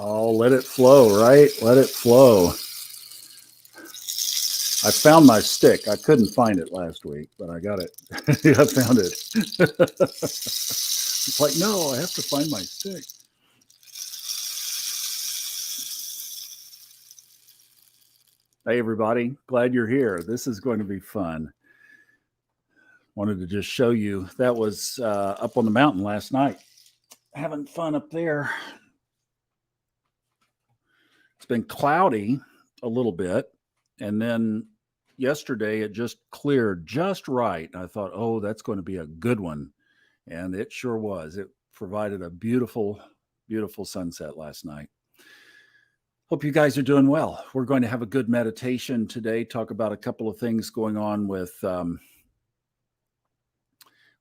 Oh, let it flow, right? Let it flow. I found my stick. I couldn't find it last week, but I got it. I found it. It's like, no, I have to find my stick. Hey, everybody. Glad you're here. This is going to be fun. Wanted to just show you that was up on the mountain last night. Having fun up there. It's been cloudy a little bit. And then yesterday it just cleared just right. I thought, oh, that's going to be a good one. And it sure was. It provided a beautiful, beautiful sunset last night. Hope you guys are doing well. We're going to have a good meditation today, talk about a couple of things going on with,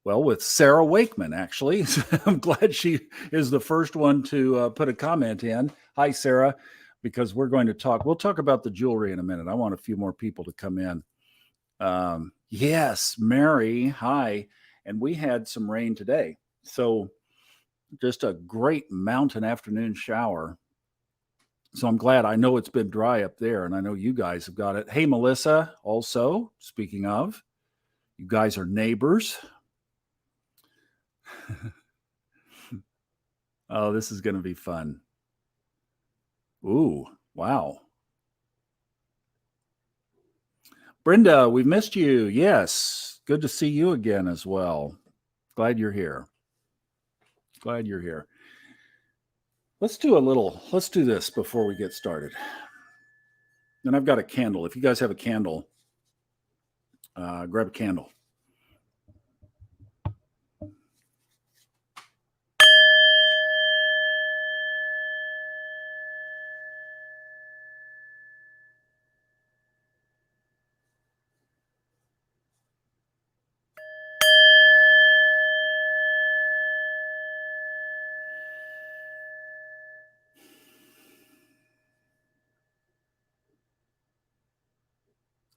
with Sarah Wakeman, actually. I'm glad she is the first one to put a comment in. Hi, Sarah, because we'll talk about the jewelry in a minute. I want a few more people to come in. Yes, Mary, hi. And we had some rain today. So just a great mountain afternoon shower. So I'm glad. I know it's been dry up there, and I know you guys have got it. Hey, Melissa, also, speaking of, you guys are neighbors. Oh, this is going to be fun. Ooh, wow. Brenda, we've missed you. Yes, good to see you again as well. Glad you're here. Glad you're here. Let's do this before we get started. And I've got a candle. If you guys have a candle, grab a candle.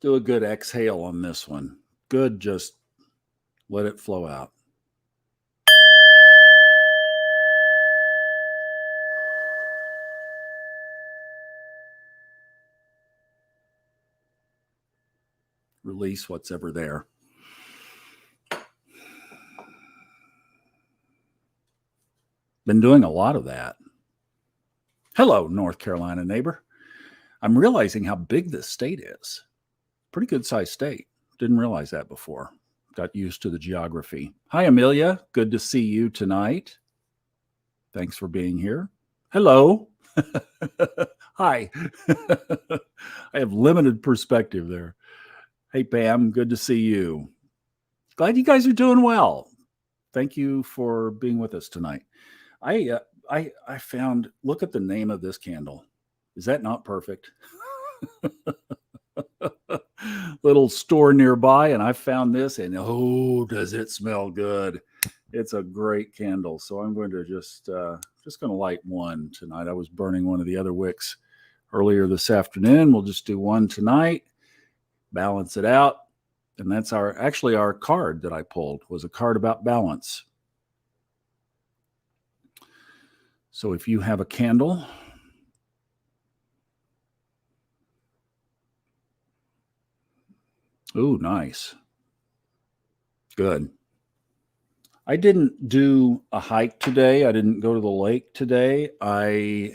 Do a good exhale on this one. Good, just let it flow out. Release what's ever there. Been doing a lot of that. Hello, North Carolina neighbor. I'm realizing how big this state is. Pretty good sized state. Didn't realize that before. Got used to the geography. Hi, Amelia. Good to see you tonight. Thanks for being here. Hello. Hi. I have limited perspective there. Hey, Pam. Good to see you. Glad you guys are doing well. Thank you for being with us tonight. I found, look at the name of this candle. Is that not perfect? Little store nearby, and I found this, and oh, does it smell good. It's a great candle. So I'm going to just going to light one tonight. I was burning one of the other wicks earlier this afternoon. We'll just do one tonight, balance it out. And that's our card that I pulled was a card about balance. So if you have a candle, ooh, nice. Good. I didn't do a hike today. I didn't go to the lake today. I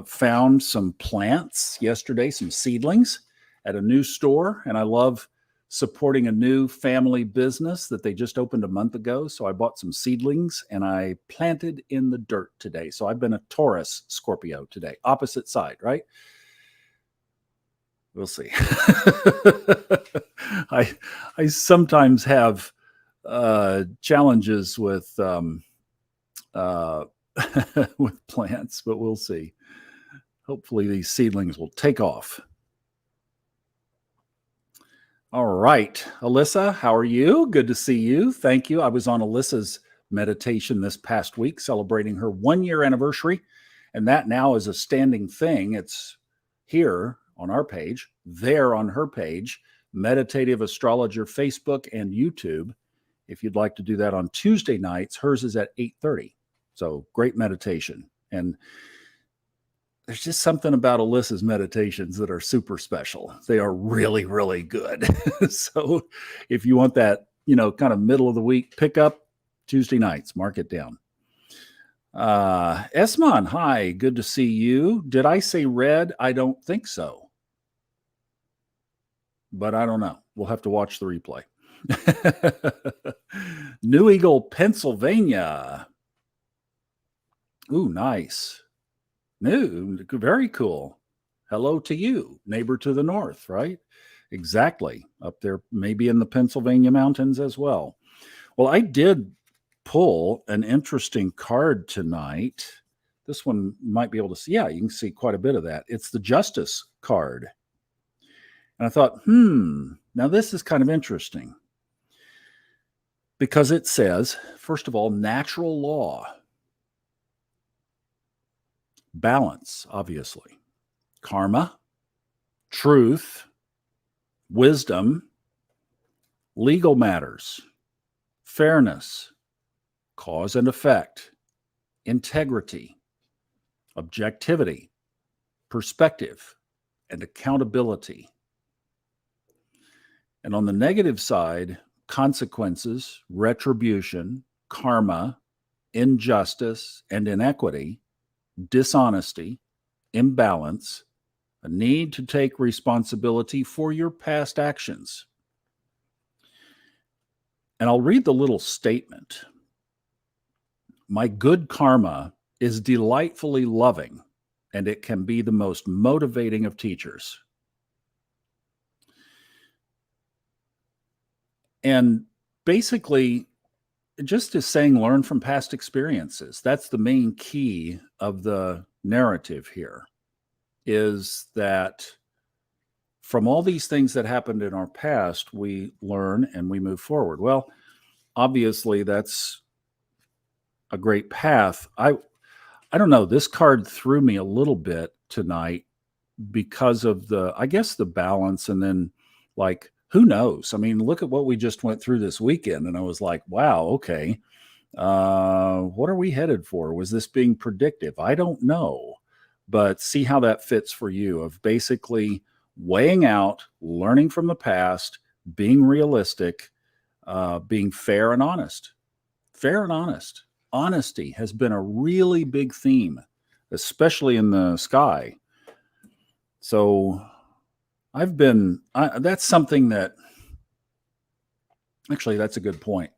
found some plants yesterday, some seedlings at a new store, and I love supporting a new family business that they just opened a month ago. So I bought some seedlings and I planted in the dirt today. So I've been a Taurus Scorpio today, opposite side, right? We'll see. I sometimes have challenges with with plants, but we'll see. Hopefully these seedlings will take off. All right, Alyssa, how are you? Good to see you. Thank you. I was on Alyssa's meditation this past week, celebrating her 1-year anniversary, and that now is a standing thing. It's here on our page, there on her page, Meditative Astrologer Facebook and YouTube. If you'd like to do that on Tuesday nights, hers is at 8:30. So great meditation. And there's just something about Alyssa's meditations that are super special. They are really, really good. So if you want that, kind of middle of the week pickup, Tuesday nights, mark it down. Esmon, hi, good to see you. Did I say red? I don't think so, but I don't know. We'll have to watch the replay. New Eagle, Pennsylvania. Ooh, nice. Very cool. Hello to you, neighbor to the north, right? Exactly. Up there, maybe in the Pennsylvania mountains as well. Well, I did pull an interesting card tonight. This one might be able to see. Yeah, you can see quite a bit of that. It's the Justice card. And I thought, now this is kind of interesting because it says, first of all, natural law, balance, obviously, karma, truth, wisdom, legal matters, fairness, cause and effect, integrity, objectivity, perspective, and accountability. And on the negative side, consequences, retribution, karma, injustice and inequity, dishonesty, imbalance, a need to take responsibility for your past actions. And I'll read the little statement. My good karma is delightfully loving, and it can be the most motivating of teachers. And basically, just as saying, learn from past experiences. That's the main key of the narrative here, is that from all these things that happened in our past, we learn and we move forward. Well, obviously, that's a great path. I don't know. This card threw me a little bit tonight because of the balance, and then like, who knows? I mean, look at what we just went through this weekend, and I was like, wow, okay. What are we headed for? Was this being predictive? I don't know, but see how that fits for you, of basically weighing out, learning from the past, being realistic, being fair and honest. Fair and honest. Honesty has been a really big theme, especially in the sky. So that's something that, actually, that's a good point,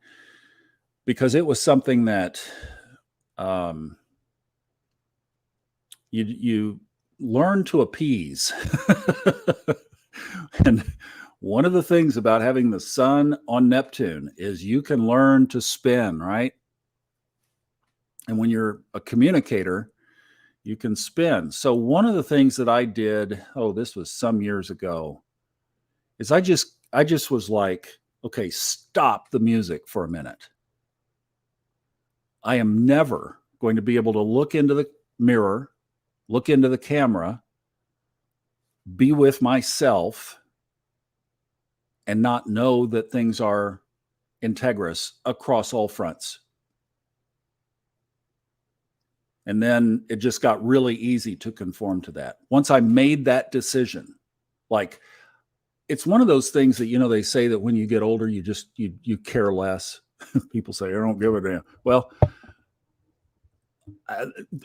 because it was something that you learn to appease. And one of the things about having the sun on Neptune is you can learn to spin, right? And when you're a communicator, you can spin. So one of the things that I did, this was some years ago, is I just was like, okay, stop the music for a minute. I am never going to be able to look into the mirror, look into the camera, be with myself, and not know that things are integrous across all fronts. And then it just got really easy to conform to that. Once I made that decision, like, it's one of those things that, they say that when you get older, you care less. People say, I don't give a damn. Well,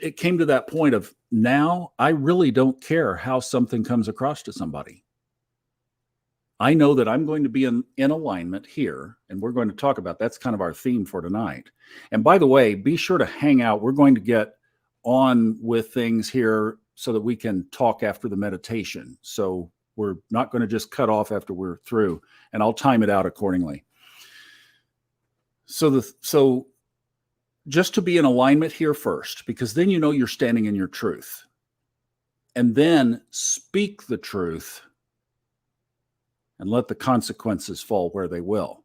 it came to that point of, now I really don't care how something comes across to somebody. I know that I'm going to be in alignment here, and we're going to talk about, that's kind of our theme for tonight. And by the way, be sure to hang out. We're going to get on with things here so that we can talk after the meditation. So we're not going to just cut off after we're through, and I'll time it out accordingly. So just to be in alignment here first, because then you're standing in your truth, and then speak the truth and let the consequences fall where they will.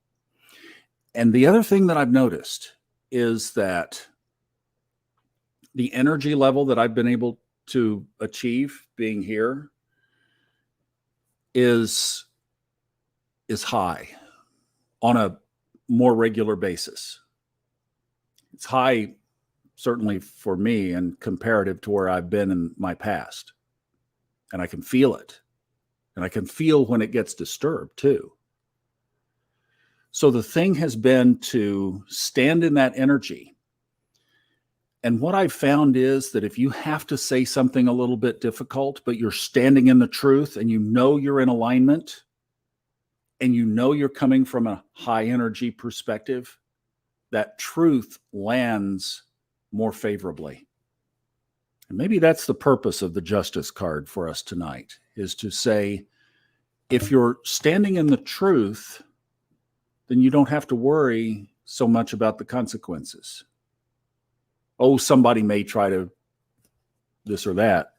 And the other thing that I've noticed is that the energy level that I've been able to achieve being here is high on a more regular basis. It's high certainly for me and comparative to where I've been in my past. And I can feel it. And I can feel when it gets disturbed too. So the thing has been to stand in that energy. And what I've found is that if you have to say something a little bit difficult, but you're standing in the truth and you know you're in alignment and you know you're coming from a high energy perspective, that truth lands more favorably. And maybe that's the purpose of the Justice card for us tonight, is to say, if you're standing in the truth, then you don't have to worry so much about the consequences. Oh, somebody may try to this or that.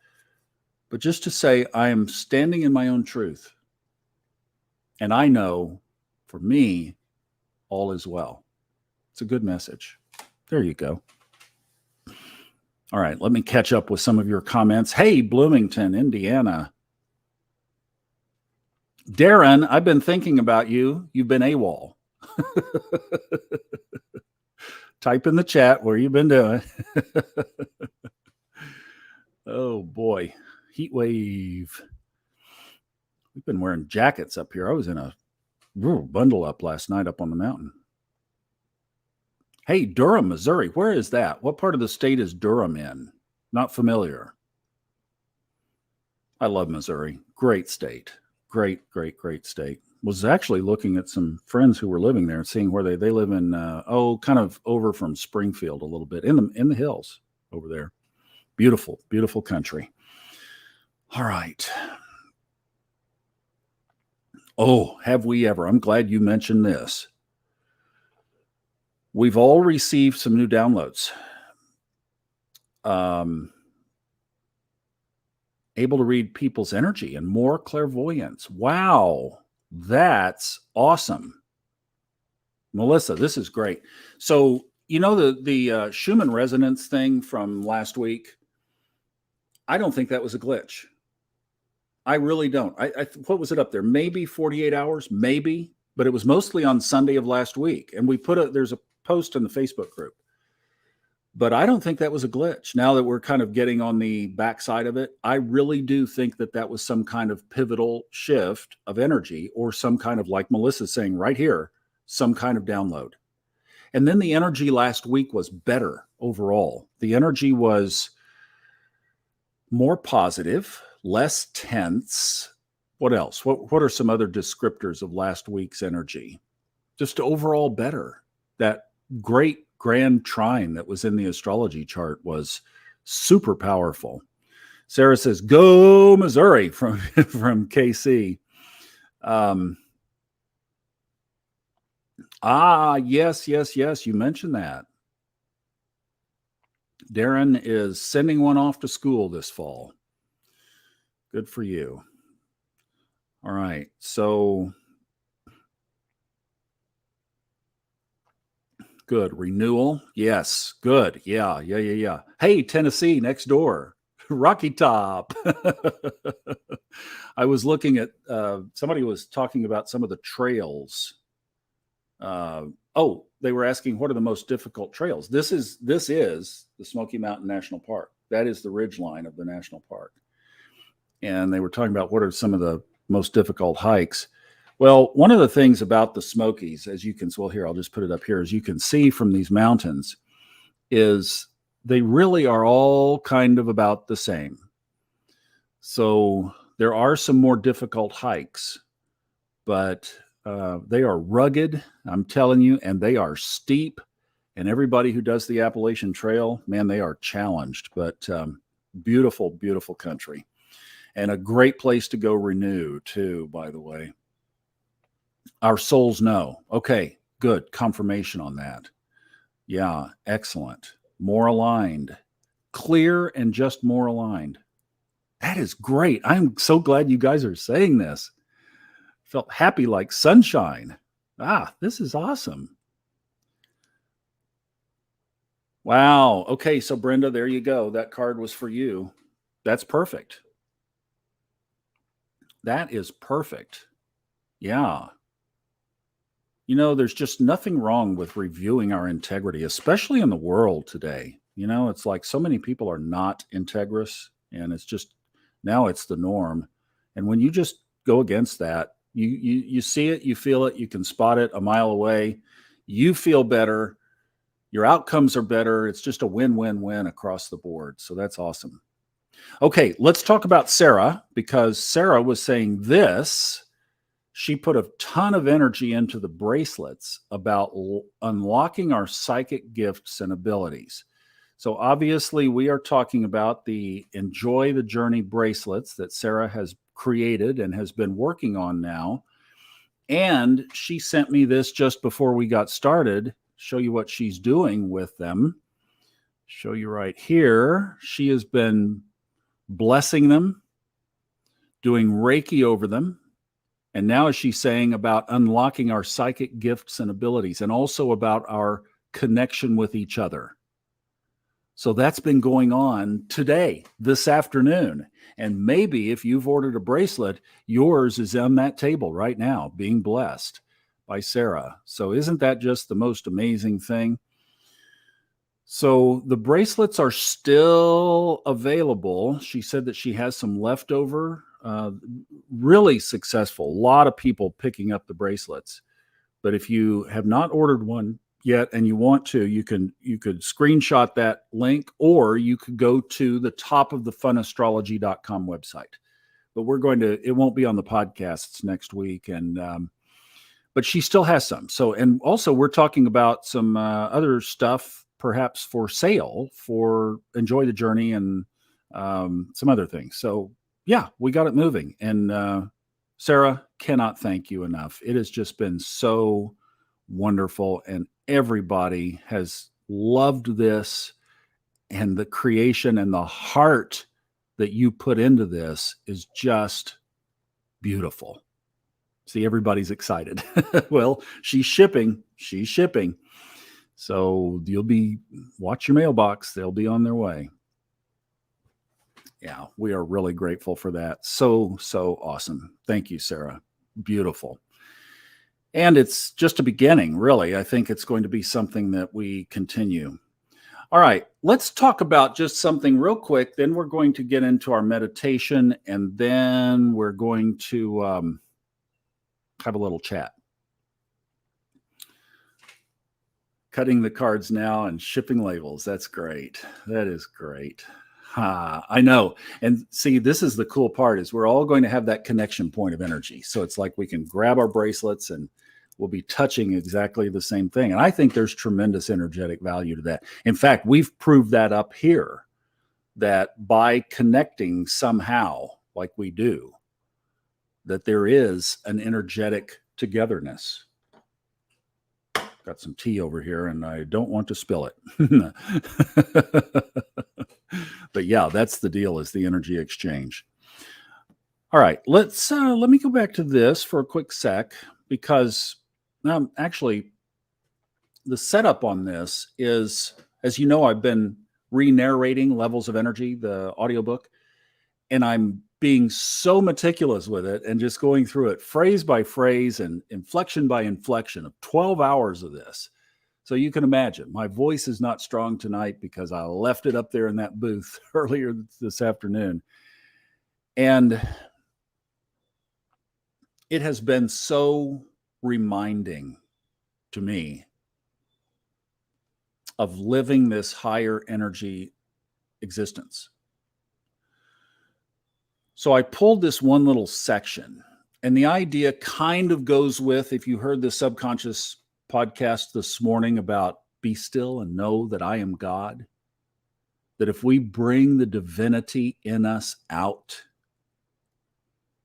But just to say, I am standing in my own truth. And I know, for me, all is well. It's a good message. There you go. All right, let me catch up with some of your comments. Hey, Bloomington, Indiana. Darren, I've been thinking about you. You've been AWOL. Type in the chat where you've been doing. Oh, boy. Heat wave. We've been wearing jackets up here. I was in a bundle up last night up on the mountain. Hey, Durham, Missouri. Where is that? What part of the state is Durham in? Not familiar. I love Missouri. Great state. Great state. Was actually looking at some friends who were living there and seeing where they live in, kind of over from Springfield a little bit, in the hills over there. Beautiful, beautiful country. All right. Oh, have we ever? I'm glad you mentioned this. We've all received some new downloads. Able to read people's energy and more clairvoyance. Wow, that's awesome. Melissa, this is great. So, you know, the Schumann resonance thing from last week, I don't think that was a glitch. I really don't. What was it up there? Maybe 48 hours, maybe, but it was mostly on Sunday of last week. And we there's a post in the Facebook group. But I don't think that was a glitch. Now that we're kind of getting on the backside of it, I really do think that that was some kind of pivotal shift of energy, or some kind of, like Melissa's saying right here, some kind of download. And then the energy last week was better overall. The energy was more positive, less tense. What else? What are some other descriptors of last week's energy? Just overall better. That great grand trine that was in the astrology chart was super powerful. Sarah says, "Go Missouri," from KC. Yes. You mentioned that. Darren is sending one off to school this fall. Good for you. All right. So good. Renewal. Yes. Good. Yeah. Hey, Tennessee, next door. Rocky Top. I was looking at, somebody was talking about some of the trails. They were asking, what are the most difficult trails? This is the Smoky Mountain National Park. That is the ridge line of the national park. And they were talking about what are some of the most difficult hikes. Well, one of the things about the Smokies, as you can, here, I'll just put it up here, as you can see from these mountains, is they really are all kind of about the same. So there are some more difficult hikes, but they are rugged, I'm telling you, and they are steep. And everybody who does the Appalachian Trail, man, they are challenged, but beautiful, beautiful country. And a great place to go renew, too, by the way. Our souls know. Okay, good. Confirmation on that. Yeah, excellent. More aligned. Clear and just more aligned. That is great. I'm so glad you guys are saying this. Felt happy like sunshine. This is awesome. Wow. Okay, so Brenda, there you go. That card was for you. That's perfect. That is perfect. Yeah. You know, there's just nothing wrong with reviewing our integrity, especially in the world today. You know, it's like so many people are not integrous, and it's just now it's the norm. And when you just go against that, you see it, you feel it, you can spot it a mile away. You feel better. Your outcomes are better. It's just a win-win-win across the board. So that's awesome. Okay, let's talk about Sarah, because Sarah was saying this. She put a ton of energy into the bracelets about unlocking our psychic gifts and abilities. So obviously we are talking about the Enjoy the Journey bracelets that Sarah has created and has been working on now. And she sent me this just before we got started. Show you what she's doing with them. Show you right here. She has been blessing them, doing Reiki over them. And now she's saying about unlocking our psychic gifts and abilities, and also about our connection with each other. So that's been going on today, this afternoon. And maybe if you've ordered a bracelet, yours is on that table right now, being blessed by Sarah. So isn't that just the most amazing thing? So the bracelets are still available. She said that she has some leftover, really successful. A lot of people picking up the bracelets. But if you have not ordered one yet and you want to, you could screenshot that link, or you could go to the top of the funastrology.com website. But it won't be on the podcasts next week. And but she still has some. So, and also we're talking about some other stuff perhaps for sale for Enjoy the Journey and some other things. So yeah, we got it moving. And Sarah, cannot thank you enough. It has just been so wonderful, and everybody has loved this, and the creation and the heart that you put into this is just beautiful. See, everybody's excited. Well, she's shipping. So watch your mailbox. They'll be on their way. Yeah, we are really grateful for that. So awesome. Thank you, Sarah. Beautiful. And it's just a beginning, really. I think it's going to be something that we continue. All right, let's talk about just something real quick. Then we're going to get into our meditation, and then we're going to have a little chat. Cutting the cards now and shipping labels. That's great. That is great. I know. And see, this is the cool part, is we're all going to have that connection point of energy. So it's like we can grab our bracelets and we'll be touching exactly the same thing. And I think there's tremendous energetic value to that. In fact, we've proved that up here, that by connecting somehow like we do, that there is an energetic togetherness. Got some tea over here and I don't want to spill it. But yeah, that's the deal, is the energy exchange. All right, let me go back to this for a quick sec, because actually the setup on this is, as you know, I've been re-narrating Levels of Energy, the audiobook, and I'm being so meticulous with it and just going through it phrase by phrase and inflection by inflection of 12 hours of this. So you can imagine my voice is not strong tonight because I left it up there in that booth earlier this afternoon. And it has been so reminding to me of living this higher energy existence. So I pulled this one little section, and the idea kind of goes with, if you heard the Subconscious podcast this morning about be still and know that I am God, that if we bring the divinity in us out,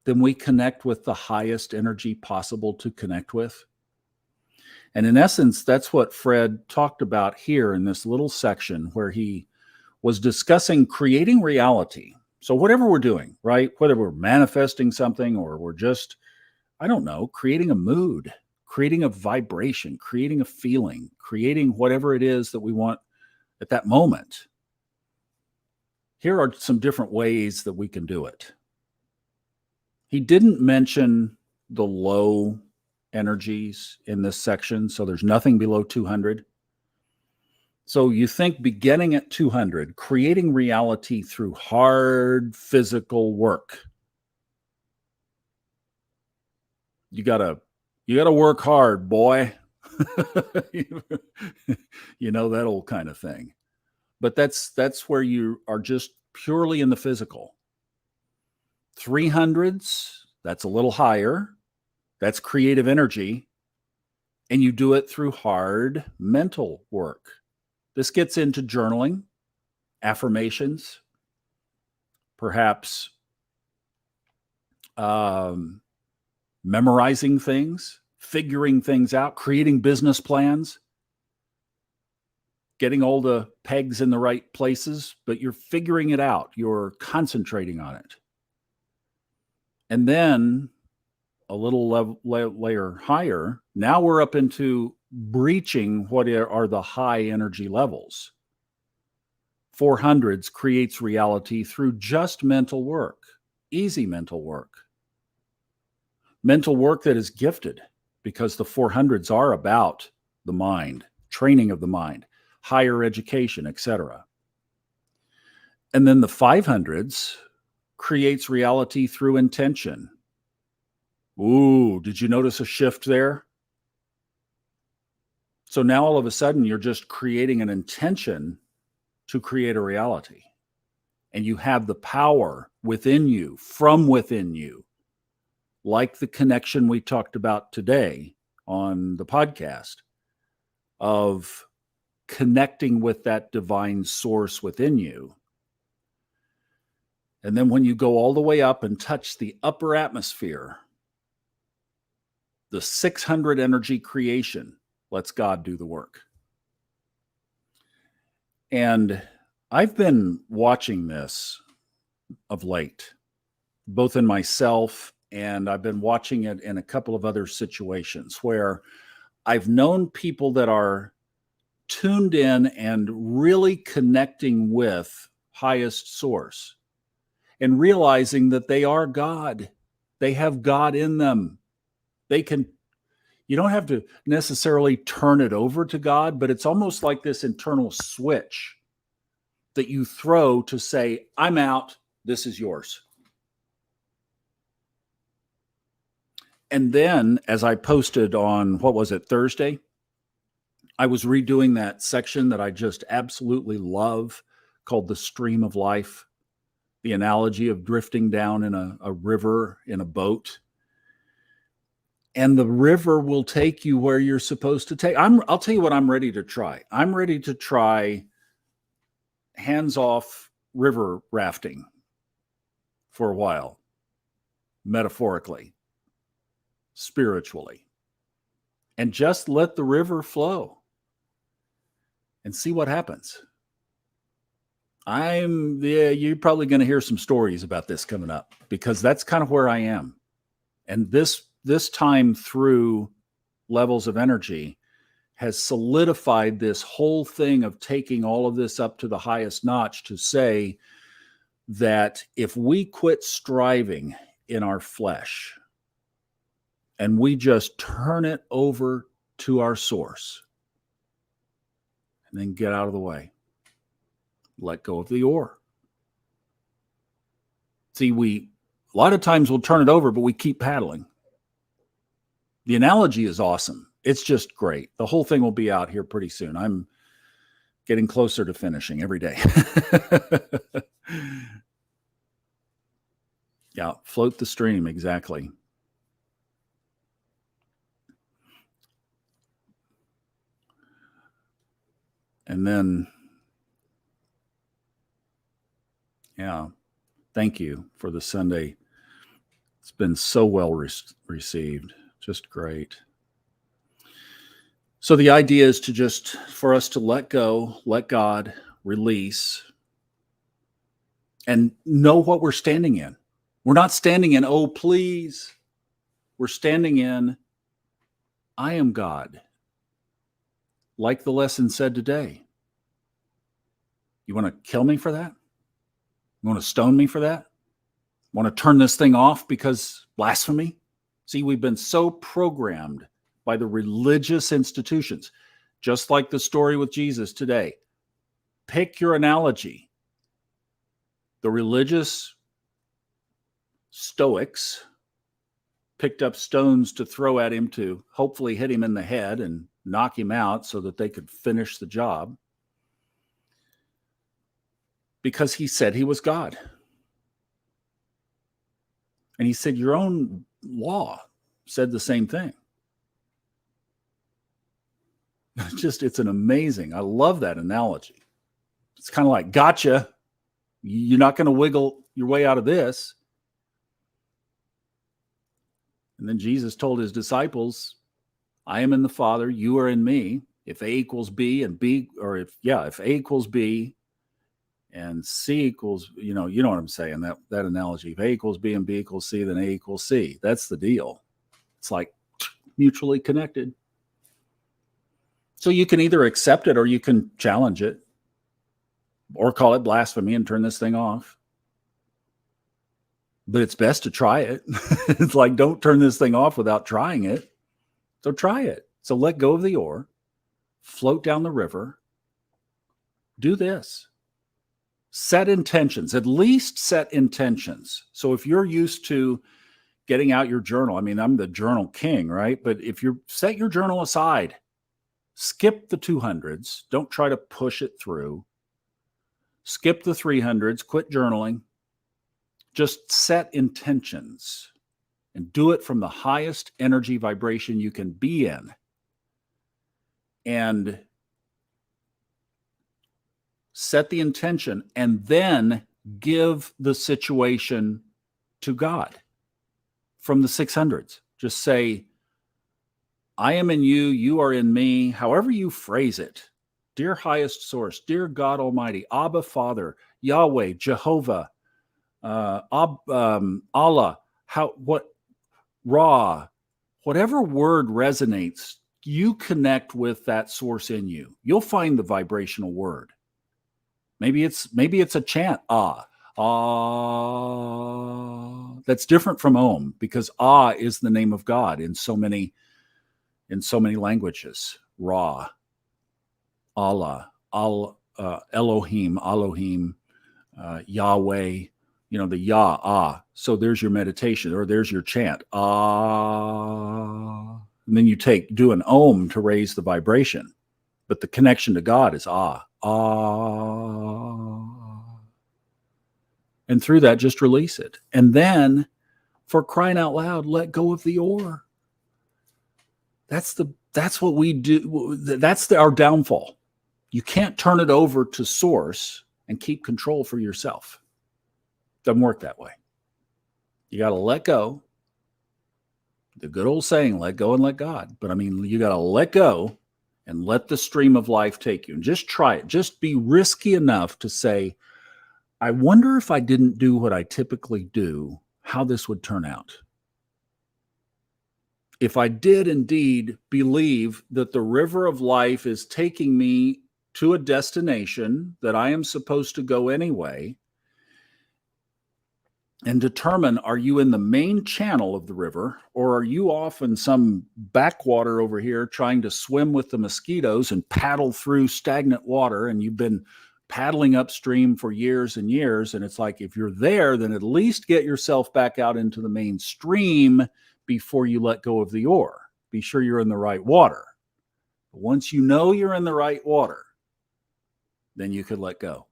then we connect with the highest energy possible to connect with. And in essence, that's what Fred talked about here in this little section, where he was discussing creating reality. So whatever we're doing, right? Whether we're manifesting something or we're just, I don't know, creating a mood, creating a vibration, creating a feeling, creating whatever it is that we want at that moment. Here are some different ways that we can do it. He didn't mention the low energies in this section, so there's nothing below 200. So you think beginning at 200, creating reality through hard physical work. You gotta work hard, boy. You know, that old kind of thing. But that's where you are just purely in the physical. 300s, that's a little higher. That's creative energy. And you do it through hard mental work. This gets into journaling, affirmations, perhaps memorizing things, figuring things out, creating business plans, getting all the pegs in the right places, but you're figuring it out. You're concentrating on it. And then a little layer higher, now we're up into breaching what are the high energy levels. 400s creates reality through just mental work, easy mental work that is gifted, because the 400s are about the mind, training of the mind, higher education, etc. And then the 500s creates reality through intention. Ooh, did you notice a shift there? So now all of a sudden you're just creating an intention to create a reality. And you have the power within you, from within you, like the connection we talked about today on the podcast, of connecting with that divine source within you. And then when you go all the way up and touch the upper atmosphere, the 600 energy creation lets God do the work. And I've been watching this of late, both in myself, and I've been watching it in a couple of other situations where I've known people that are tuned in and really connecting with highest source and realizing that they are God. They have God in them. You don't have to necessarily turn it over to God, but it's almost like this internal switch that you throw to say, I'm out, this is yours. And then, as I posted on, Thursday, I was redoing that section that I just absolutely love called The Stream of Life, the analogy of drifting down in a river in a boat. And the river will take you where you're supposed to take. I'll tell you what I'm ready to try. I'm ready to try hands-off river rafting for a while, metaphorically, spiritually, and just let the river flow and see what happens. You're probably going to hear some stories about this coming up, because that's kind of where I am. And this time through levels of energy has solidified this whole thing of taking all of this up to the highest notch to say that if we quit striving in our flesh and we just turn it over to our source and then get out of the way, let go of the oar. See, a lot of times we'll turn it over, but we keep paddling. The analogy is awesome. It's just great. The whole thing will be out here pretty soon. I'm getting closer to finishing every day. Yeah, float the stream, exactly. And then, yeah, thank you for the Sunday. It's been so well received. Just great. So the idea is for us to let go, let God, release, and know what we're standing in. We're not standing in, oh, please. We're standing in, I am God. Like the lesson said today. You want to kill me for that? You want to stone me for that? Want to turn this thing off because blasphemy? See, we've been so programmed by the religious institutions. just like the story with Jesus today. Pick your analogy. The religious Stoics picked up stones to throw at him to hopefully hit him in the head and knock him out so that they could finish the job, because he said he was God. And he said, your own law said the same thing. It's an amazing, I love that analogy. It's kind of like, gotcha. You're not going to wiggle your way out of this. And then Jesus told his disciples, I am in the Father, you are in me. If A equals B and B, or if A equals B and C equals, you know what I'm saying, that analogy. If A equals B and B equals C, then A equals C. That's the deal. It's like mutually connected. So you can either accept it or you can challenge it or call it blasphemy and turn this thing off. But it's best to try it. It's like, don't turn this thing off without trying it. So try it. So let go of the oar, float down the river, do this. Set intentions, at least set intentions. So if you're used to getting out your journal, I mean, I'm the journal king, right? But if you set your journal aside, skip the 200s, don't try to push it through. Skip the 300s, quit journaling. Just set intentions and do it from the highest energy vibration you can be in. And set the intention and then give the situation to God from the 600s. Just say, I am in you, you are in me, however you phrase it. Dear highest source, dear God Almighty, Abba Father, Yahweh, Jehovah, Allah, Ra, whatever word resonates, you connect with that source in you. You'll find the vibrational word. Maybe it's a chant, ah. That's different from Om, because Ah is the name of God in so many languages. Ra, Allah, Elohim, Yahweh, the Yah, Ah. So there's your meditation, or there's your chant, Ah. And then you do an Om to raise the vibration. But the connection to God is Ah, Ah. And through that, just release it. And then, for crying out loud, let go of the oar. That's what we do. That's our downfall. You can't turn it over to source and keep control for yourself. Doesn't work that way. You got to let go. The good old saying, let go and let God. But I mean, you got to let go and let the stream of life take you. And just try it. Just be risky enough to say, I wonder if I didn't do what I typically do, how this would turn out. If I did indeed believe that the river of life is taking me to a destination that I am supposed to go anyway, and determine, are you in the main channel of the river, or are you off in some backwater over here trying to swim with the mosquitoes and paddle through stagnant water, and you've been paddling upstream for years and years, and it's like, if you're there, then at least get yourself back out into the main stream before you let go of the oar. Be sure you're in the right water. But once you know you're in the right water, then you could let go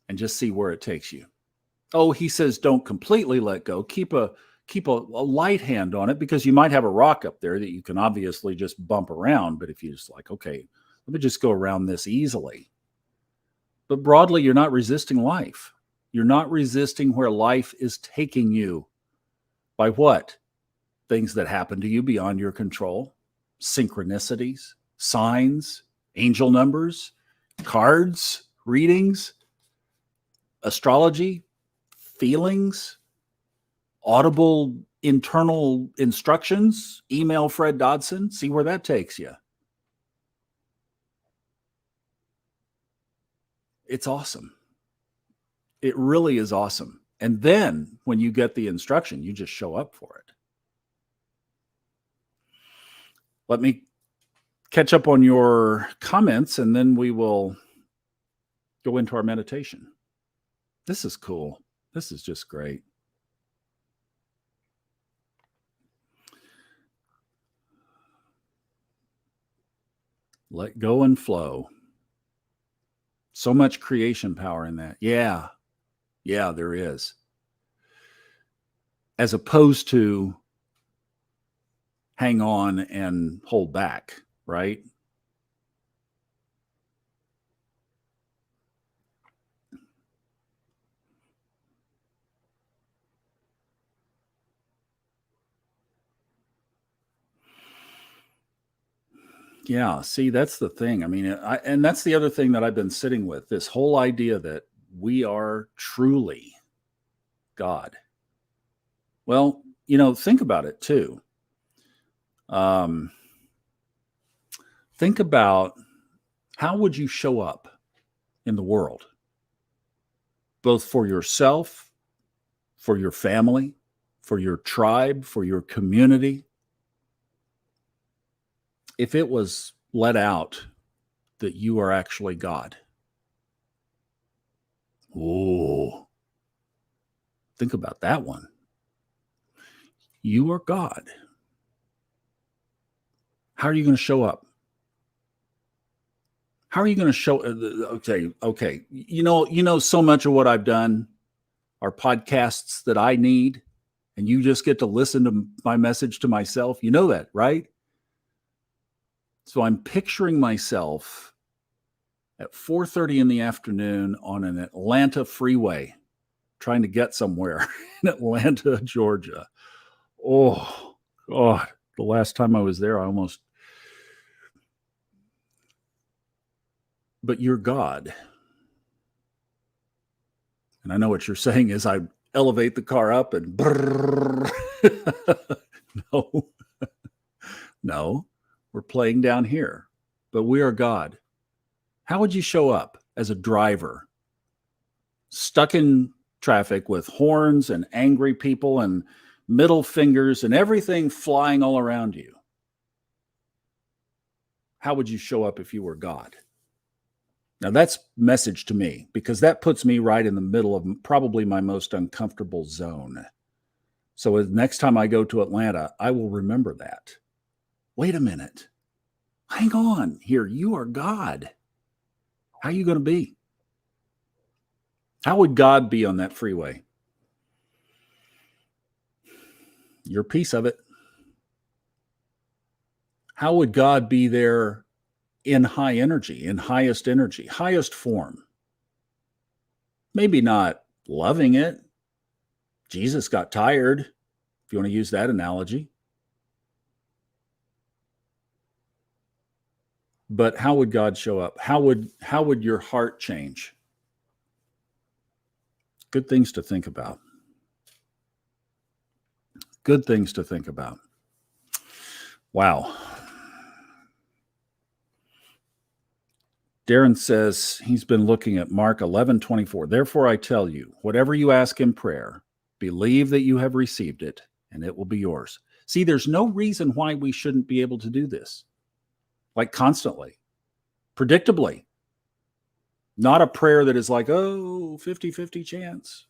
and just see where it takes you. Oh, he says don't completely let go. Keep a light hand on it, because you might have a rock up there that you can obviously just bump around. But if you just like, okay, let me just go around this easily. But broadly, you're not resisting life. You're not resisting where life is taking you. By what? Things that happen to you beyond your control. Synchronicities, signs, angel numbers, cards, readings, astrology, feelings, audible internal instructions. Email Fred Dodson. See where that takes you. It's awesome. It really is awesome. And then when you get the instruction, you just show up for it. Let me catch up on your comments, and then we will go into our meditation. This is cool. This is just great. Let go and flow. So much creation power in that. Yeah, there is. As opposed to hang on and hold back, right? Yeah, see, that's the thing. I mean, and that's the other thing that I've been sitting with, this whole idea that we are truly God. Well, think about it too. Think about, how would you show up in the world, both for yourself, for your family, for your tribe, for your community, if it was let out that you are actually God? Oh, think about that one. You are God. How are you going to show up? How are you going to show? Okay. So much of what I've done are podcasts that I need, and you just get to listen to my message to myself. You know that, right? So I'm picturing myself at 4:30 in the afternoon on an Atlanta freeway, trying to get somewhere in Atlanta, Georgia. Oh, God. The last time I was there, I almost... But you're God. And I know what you're saying is I elevate the car up and... No, we're playing down here. But we are God. How would you show up as a driver, stuck in traffic with horns and angry people and middle fingers and everything flying all around you? How would you show up if you were God? Now that's message to me, because that puts me right in the middle of probably my most uncomfortable zone. So next time I go to Atlanta, I will remember that. Wait a minute. Hang on here. You are God. How are you going to be? How would God be on that freeway? You're a piece of it. How would God be there in high energy, in highest energy, highest form? Maybe not loving it. Jesus got tired, if you want to use that analogy. But how would God show up? How would your heart change? Good things to think about. Good things to think about. Wow. Darren says he's been looking at Mark 11:24. Therefore, I tell you, whatever you ask in prayer, believe that you have received it, and it will be yours. See, there's no reason why we shouldn't be able to do this, like constantly, predictably. Not a prayer that is like, 50-50 chance.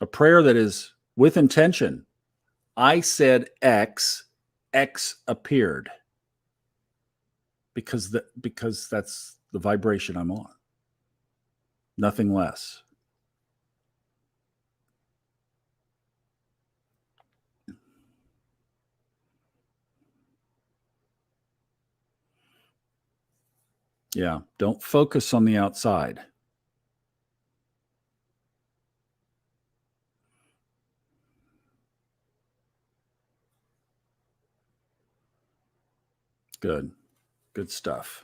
A prayer that is with intention. I said X, X appeared. Because that's the vibration I'm on. Nothing less. Yeah, don't focus on the outside. Good stuff.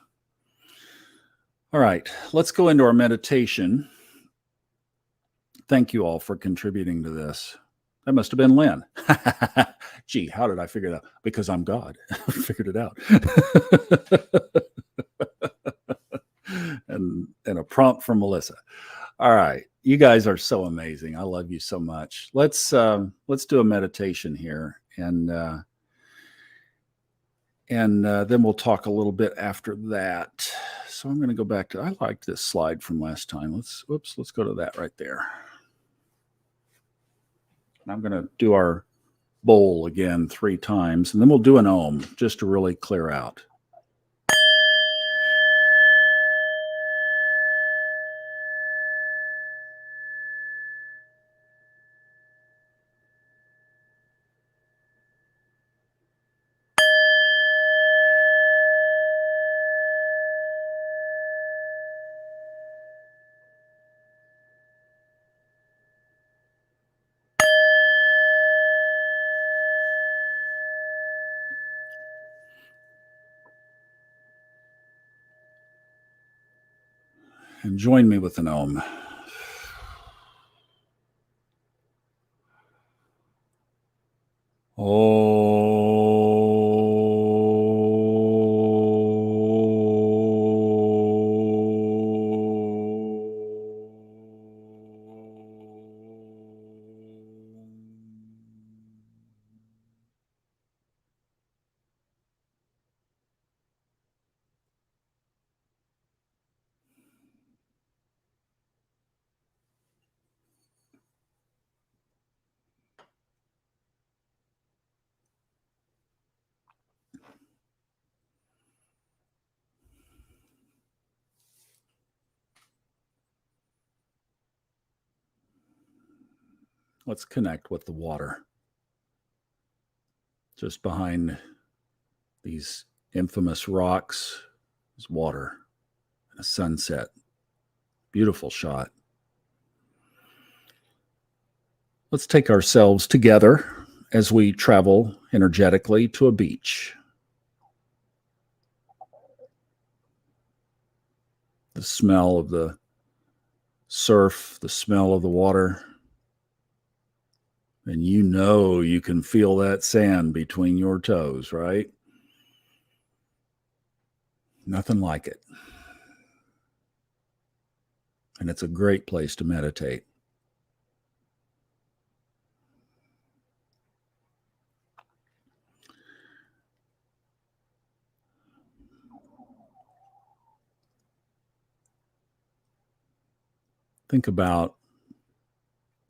All right, let's go into our meditation. Thank you all for contributing to this. That must have been Lynn. Gee, how did I figure that out? Because I'm God. I figured it out. and a prompt from Melissa. All right, you guys are so amazing. I love you so much. Let's do a meditation here, and And then we'll talk a little bit after that. So I'm going to go back to, I liked this slide from last time. Let's go to that right there. And I'm going to do our bowl again 3 times, and then we'll do an ohm just to really clear out. And join me with an ohm. Let's connect with the water. Just behind these infamous rocks is water and a sunset. Beautiful shot. Let's take ourselves together as we travel energetically to a beach. The smell of the surf, the smell of the water, and you can feel that sand between your toes, right? Nothing like it. And it's a great place to meditate. Think about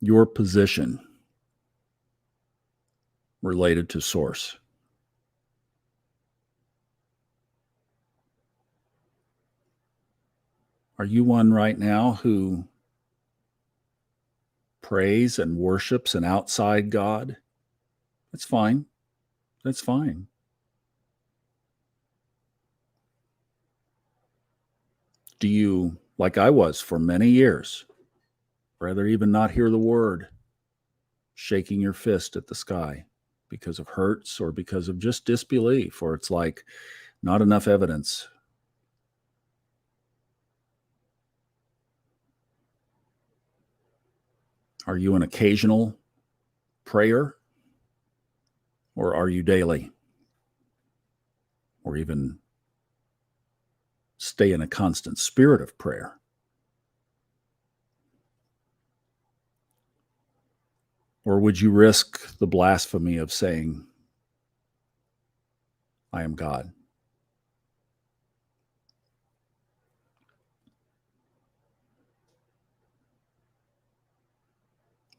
your position related to Source. Are you one right now who prays and worships an outside God? That's fine. That's fine. Do you, like I was for many years, rather even not hear the word, shaking your fist at the sky because of hurts or because of just disbelief, or it's like not enough evidence? Are you an occasional prayer, or are you daily, or even stay in a constant spirit of prayer? Or would you risk the blasphemy of saying, I am God?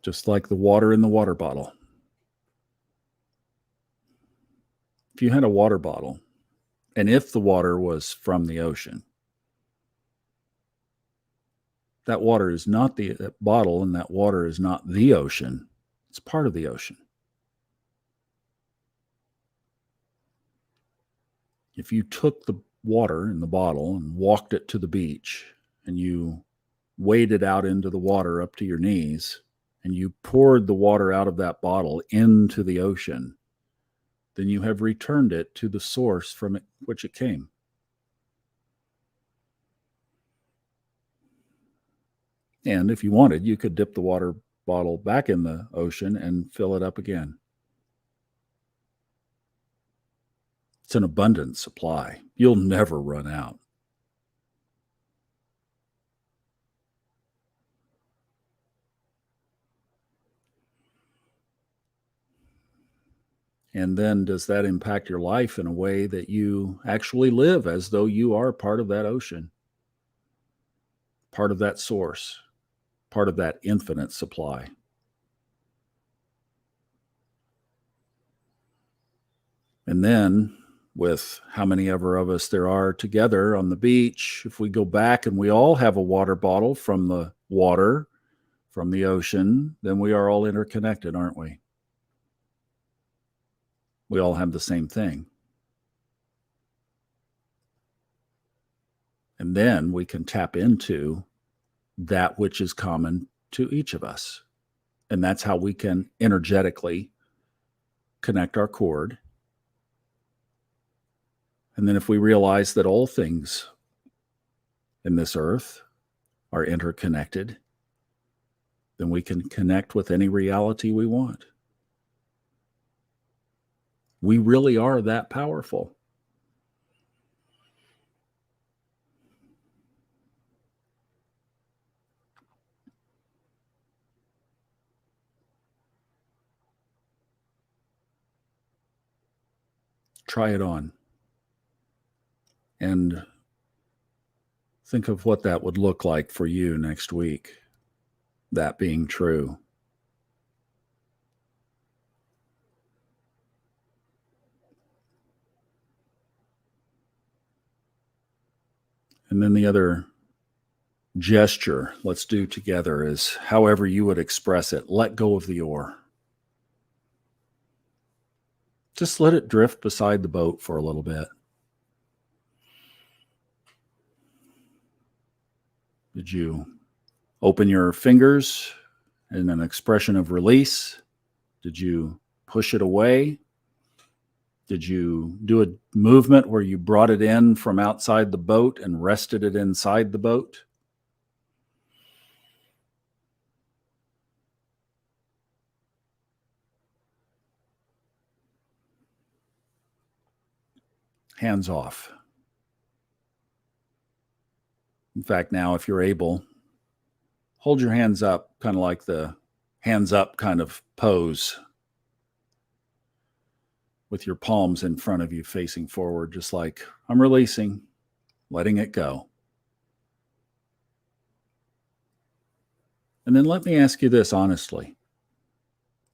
Just like the water in the water bottle. If you had a water bottle, and if the water was from the ocean, that water is not that bottle, and that water is not the ocean. It's part of the ocean. If you took the water in the bottle and walked it to the beach, and you waded out into the water up to your knees, and you poured the water out of that bottle into the ocean, then you have returned it to the source from which it came. And if you wanted, you could dip the water bottle back in the ocean and fill it up again. It's an abundant supply. You'll never run out. And then does that impact your life in a way that you actually live as though you are part of that ocean, part of that source, part of that infinite supply? And then, with how many ever of us there are together on the beach, if we go back and we all have a water bottle from the water, from the ocean, then we are all interconnected, aren't we? We all have the same thing. And then we can tap into that which is common to each of us. And that's how we can energetically connect our cord. And then if we realize that all things in this earth are interconnected, then we can connect with any reality we want. We really are that powerful. Try it on. And think of what that would look like for you next week, that being true. And then the other gesture let's do together is however you would express it. Let go of the oar. Just let it drift beside the boat for a little bit. Did you open your fingers in an expression of release? Did you push it away? Did you do a movement where you brought it in from outside the boat and rested it inside the boat? Hands off. In fact, now, if you're able, hold your hands up, kind of like the hands up kind of pose, with your palms in front of you facing forward, just like I'm releasing, letting it go. And then let me ask you this honestly.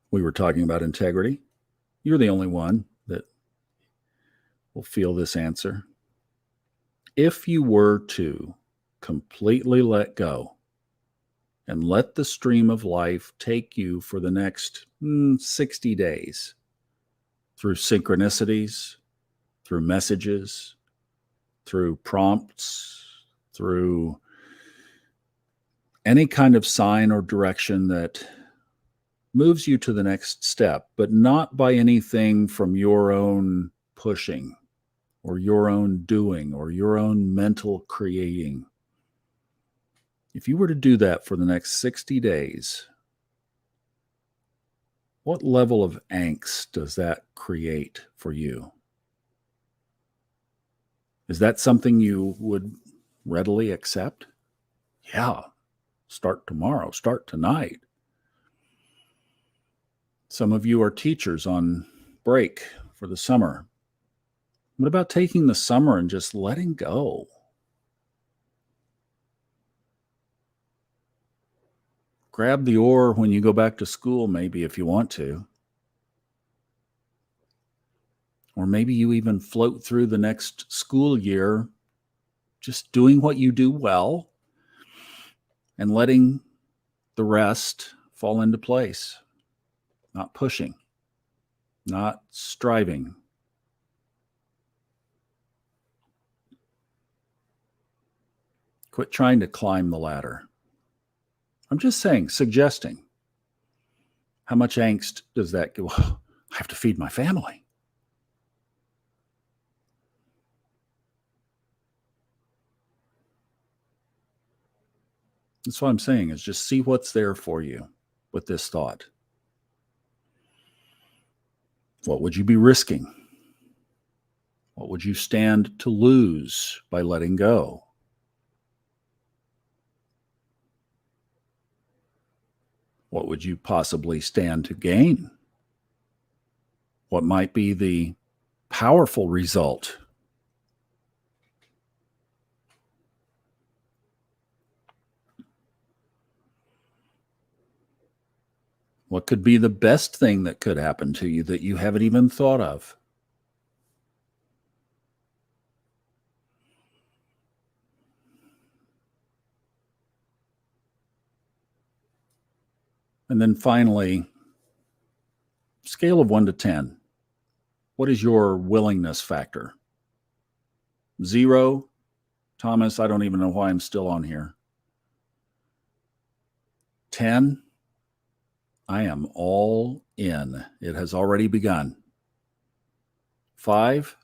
We were talking about integrity. You're the only one that will feel this answer. If you were to completely let go and let the stream of life take you for the next 60 days through synchronicities, through messages, through prompts, through any kind of sign or direction that moves you to the next step, but not by anything from your own pushing or your own doing or your own mental creating. If you were to do that for the next 60 days, what level of angst does that create for you? Is that something you would readily accept? Yeah, start tomorrow, start tonight. Some of you are teachers on break for the summer. What about taking the summer and just letting go? Grab the oar when you go back to school, maybe, if you want to. Or maybe you even float through the next school year just doing what you do well and letting the rest fall into place. Not pushing, not striving. Quit trying to climb the ladder. I'm just saying, suggesting. How much angst does that give? Well, I have to feed my family. That's what I'm saying, is just see what's there for you with this thought. What would you be risking? What would you stand to lose by letting go? What would you possibly stand to gain? What might be the powerful result? What could be the best thing that could happen to you that you haven't even thought of? And then finally, scale of 1 to 10. What is your willingness factor? 0, Thomas, I don't even know why I'm still on here. 10, I am all in. It has already begun. 5,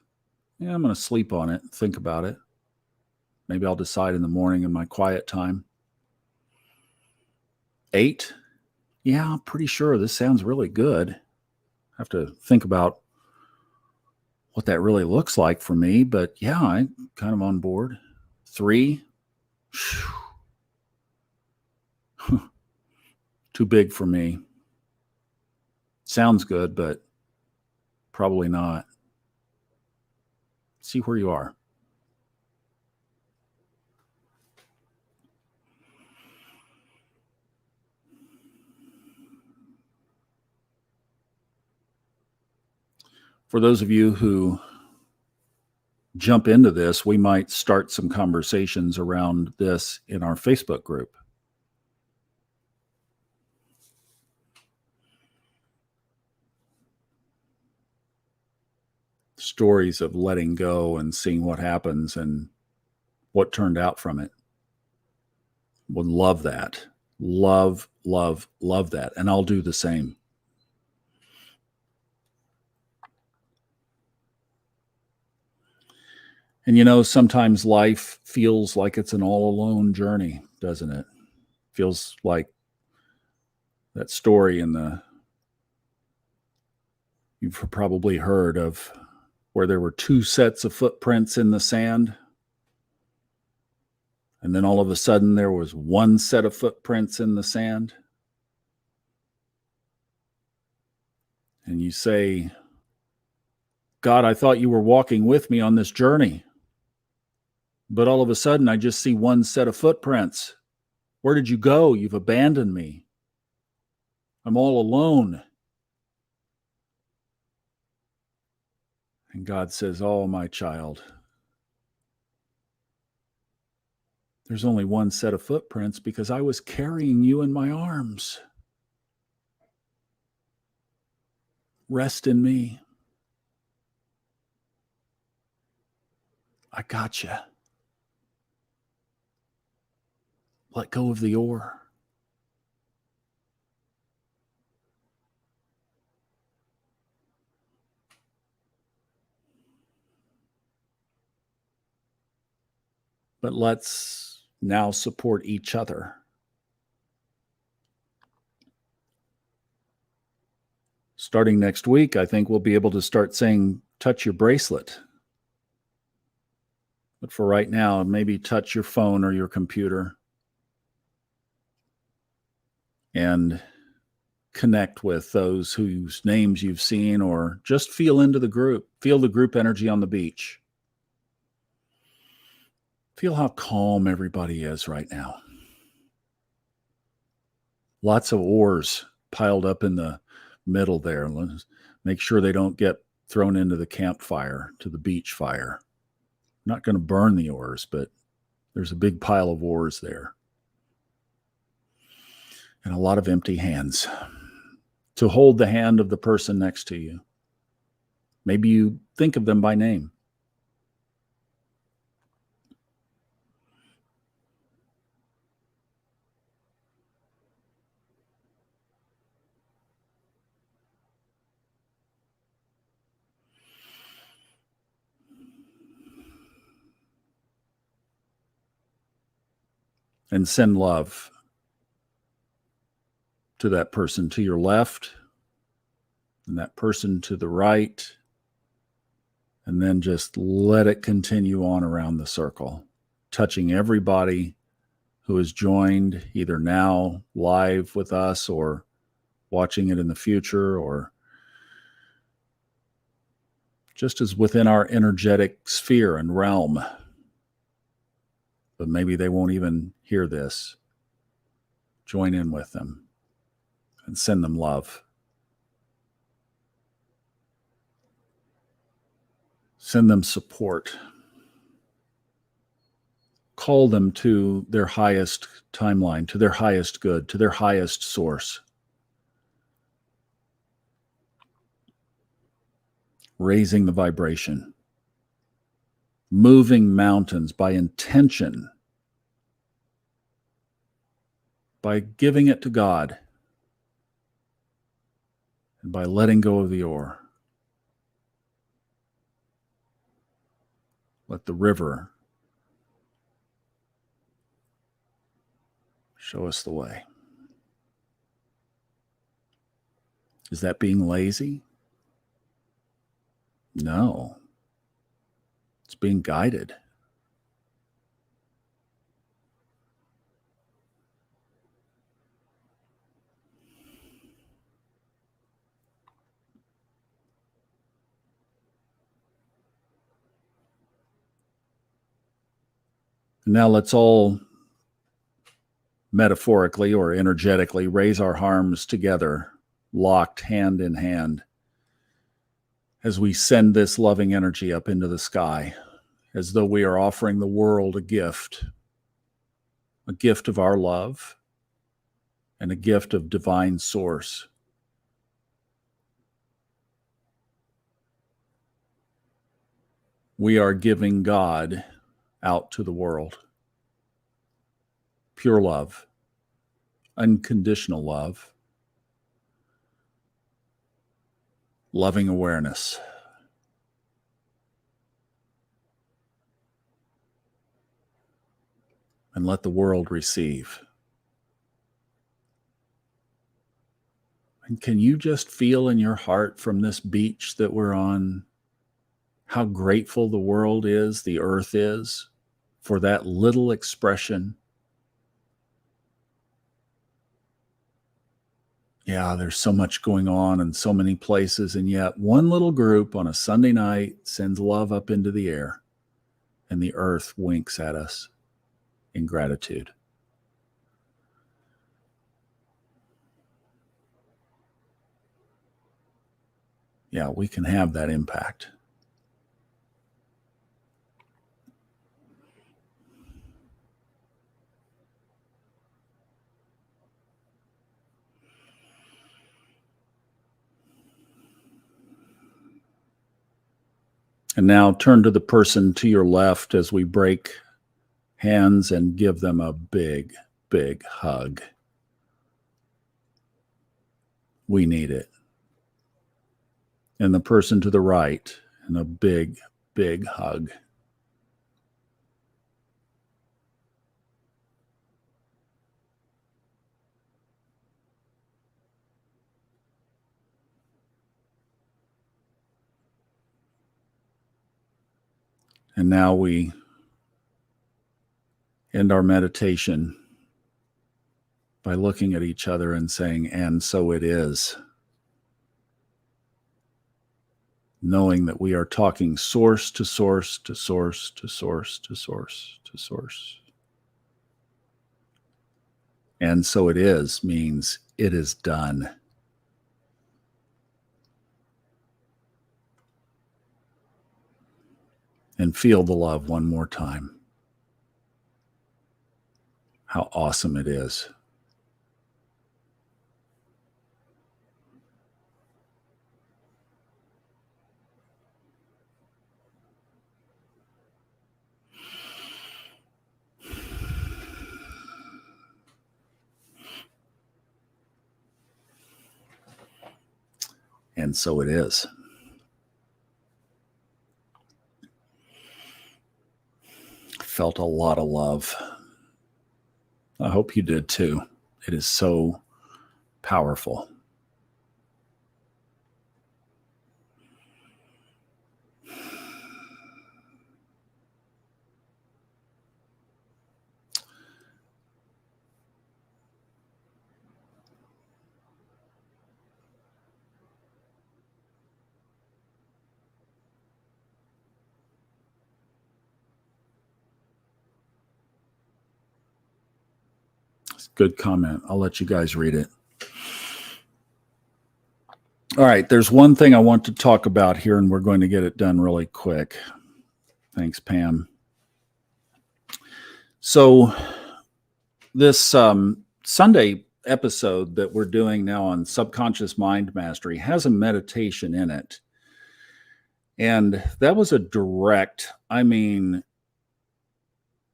yeah, I'm going to sleep on it, think about it. Maybe I'll decide in the morning in my quiet time. 8, yeah, I'm pretty sure this sounds really good. I have to think about what that really looks like for me, but yeah, I'm kind of on board. 3, too big for me. Sounds good, but probably not. See where you are. For those of you who jump into this, we might start some conversations around this in our Facebook group. Stories of letting go and seeing what happens and what turned out from it. Would love that. Love that. And I'll do the same. And sometimes life feels like it's an all alone journey, doesn't it? Feels like that story you've probably heard of where there were 2 sets of footprints in the sand. And then all of a sudden there was 1 set of footprints in the sand. And you say, God, I thought you were walking with me on this journey. But all of a sudden I just see 1 set of footprints. Where did you go? You've abandoned me. I'm all alone. And God says, oh, my child, there's only 1 set of footprints because I was carrying you in my arms. Rest in me. I got you. Let go of the oar. But let's now support each other. Starting next week, I think we'll be able to start saying, touch your bracelet. But for right now, maybe touch your phone or your computer and connect with those whose names you've seen, or just feel into the group. Feel the group energy on the beach. Feel how calm everybody is right now. Lots of oars piled up in the middle there. Let's make sure they don't get thrown into the campfire, to the beach fire. I'm not going to burn the oars, but there's a big pile of oars there. And a lot of empty hands. To hold the hand of the person next to you. Maybe you think of them by name. And send love to that person to your left and that person to the right. And then just let it continue on around the circle, touching everybody who has joined either now live with us or watching it in the future, or just as within our energetic sphere and realm. But maybe they won't even hear this. Join in with them and send them love. Send them support. Call them to their highest timeline, to their highest good, to their highest source. Raising the vibration. Moving mountains by intention. By giving it to God. And by letting go of the oar. Let the river show us the way. Is that being lazy? No. It's being guided. Now let's all metaphorically or energetically raise our arms together, locked hand in hand, as we send this loving energy up into the sky, as though we are offering the world a gift of our love and a gift of divine source. We are giving God out to the world. Pure love, unconditional love, loving awareness. And let the world receive. And can you just feel in your heart from this beach that we're on how grateful the world is, the earth is, for that little expression? Yeah, there's so much going on in so many places, and yet one little group on a Sunday night sends love up into the air, and the earth winks at us in gratitude. Yeah, we can have that impact. And now turn to the person to your left as we break hands and give them a big, big hug. We need it. And the person to the right, and a big, big hug. And now we end our meditation by looking at each other and saying, and so it is. Knowing that we are talking source to source to source to source to source to source. And so it is means it is done. And feel the love one more time. How awesome it is. And so it is. Felt a lot of love. I hope you did too. It is so powerful. Good comment. I'll let you guys read it. All right, there's one thing I want to talk about here, and we're going to get it done really quick. Thanks, Pam. So this Sunday episode that we're doing now on subconscious mind mastery has a meditation in it. And that was a direct, I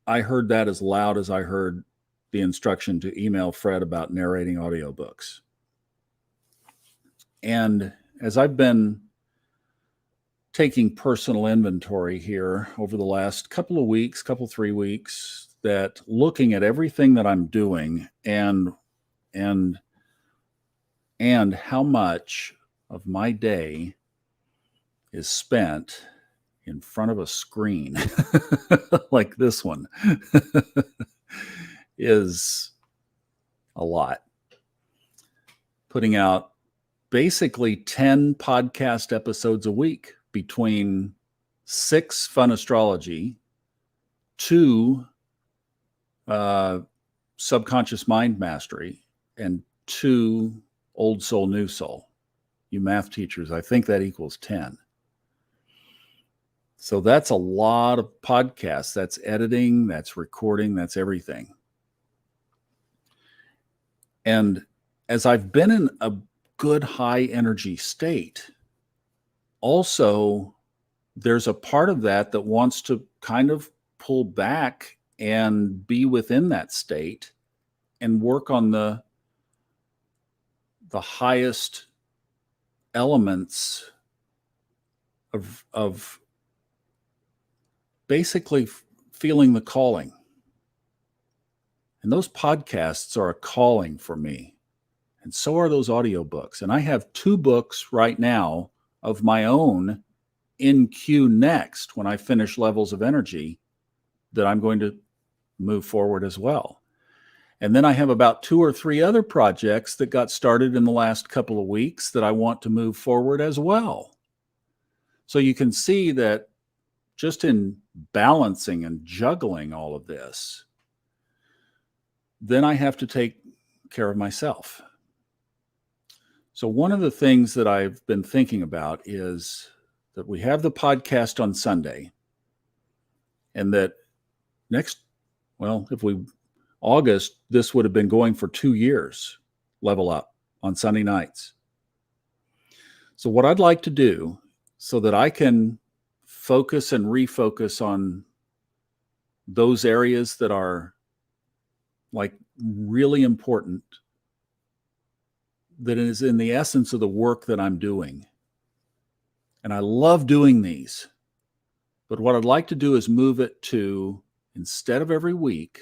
heard that as loud as I heard the instruction to email Fred about narrating audiobooks. And as I've been taking personal inventory here over the last couple of weeks, 3 weeks, that looking at everything that I'm doing and how much of my day is spent in front of a screen like this one is a lot. Putting out basically 10 podcast episodes a week, between 6 Fun Astrology, 2 Subconscious Mind Mastery, and 2 Old Soul, New Soul. You math teachers, I think that equals 10. So that's a lot of podcasts. That's editing, that's recording, that's everything. And as I've been in a good high energy state, also there's a part of that that wants to kind of pull back and be within that state and work on the highest elements of basically feeling the calling. And those podcasts are a calling for me. And so are those audiobooks. And I have 2 books right now of my own in queue next when I finish Levels of Energy that I'm going to move forward as well. And then I have about 2 or 3 other projects that got started in the last couple of weeks that I want to move forward as well. So you can see that just in balancing and juggling all of this, then I have to take care of myself. So one of the things that I've been thinking about is that we have the podcast on Sunday, and that August, this would have been going for 2 years, Level Up, on Sunday nights. So what I'd like to do so that I can focus and refocus on those areas that are like really important, that is in the essence of the work that I'm doing. And I love doing these. But what I'd like to do is move it to, instead of every week,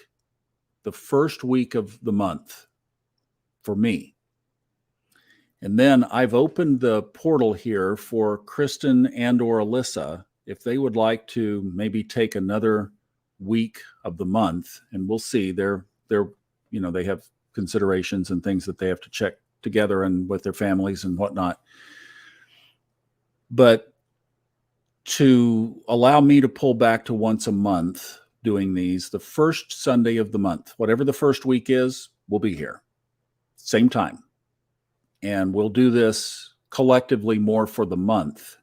the first week of the month for me. And then I've opened the portal here for Kristen and or Alyssa, if they would like to maybe take another week of the month, and we'll see. They're they have considerations and things that they have to check together and with their families and whatnot. But to allow me to pull back to once a month doing these, the first Sunday of the month, whatever the first week is, we'll be here. Same time. And we'll do this collectively more for the month.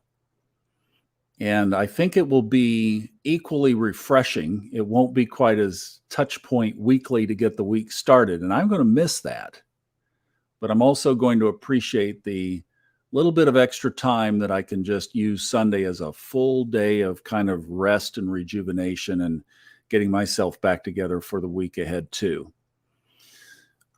And I think it will be equally refreshing. It won't be quite as touch point weekly to get the week started. And I'm going to miss that. But I'm also going to appreciate the little bit of extra time that I can just use Sunday as a full day of kind of rest and rejuvenation and getting myself back together for the week ahead too.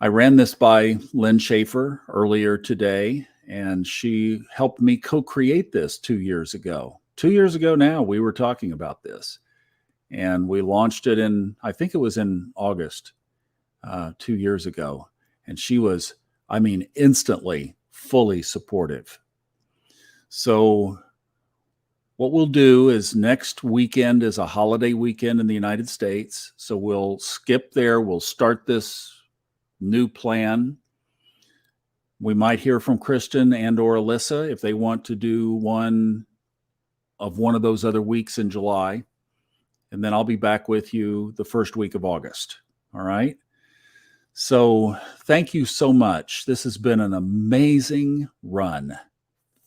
I ran this by Lynn Schaefer earlier today, and she helped me co-create this 2 years ago. 2 years ago now, we were talking about this, and we launched it in, I think it was in August 2 years ago. And she was, instantly fully supportive. So what we'll do is next weekend is a holiday weekend in the United States. So we'll skip there. We'll start this new plan. We might hear from Kristen and or Alyssa if they want to do one of those other weeks in July. And then I'll be back with you the first week of August. All right. So thank you so much. This has been an amazing run,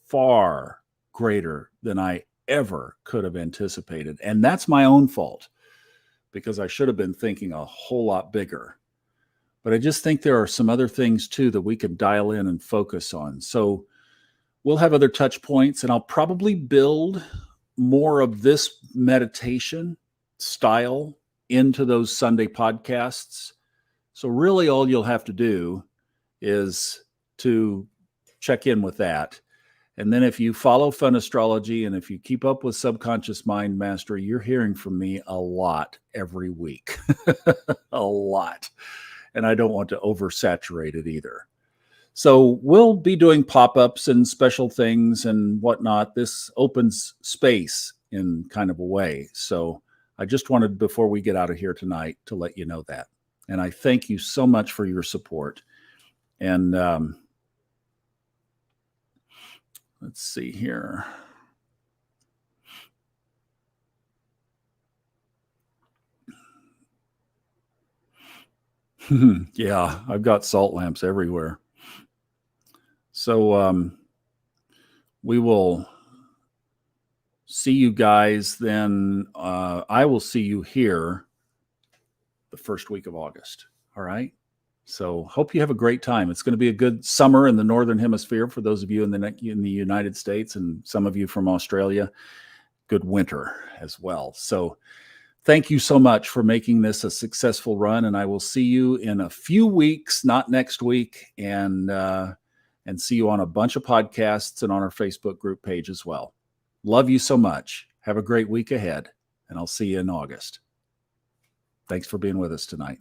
far greater than I ever could have anticipated. And that's my own fault because I should have been thinking a whole lot bigger. But I just think there are some other things too that we can dial in and focus on. So we'll have other touch points, and I'll probably build more of this meditation style into those Sunday podcasts. So really all you'll have to do is to check in with that. And then if you follow Fun Astrology and if you keep up with Subconscious Mind Mastery, you're hearing from me a lot every week. A lot. And I don't want to oversaturate it either. So we'll be doing pop-ups and special things and whatnot. This opens space in kind of a way. So I just wanted, before we get out of here tonight, to let you know that. And I thank you so much for your support. And let's see here. Yeah, I've got salt lamps everywhere. So we will see you guys then. I will see you here the first week of August. All right. So hope you have a great time. It's going to be a good summer in the Northern Hemisphere for those of you in the United States, and some of you from Australia. Good winter as well. So thank you so much for making this a successful run. And I will see you in a few weeks, not next week, and see you on a bunch of podcasts and on our Facebook group page as well. Love you so much. Have a great week ahead, and I'll see you in August. Thanks for being with us tonight.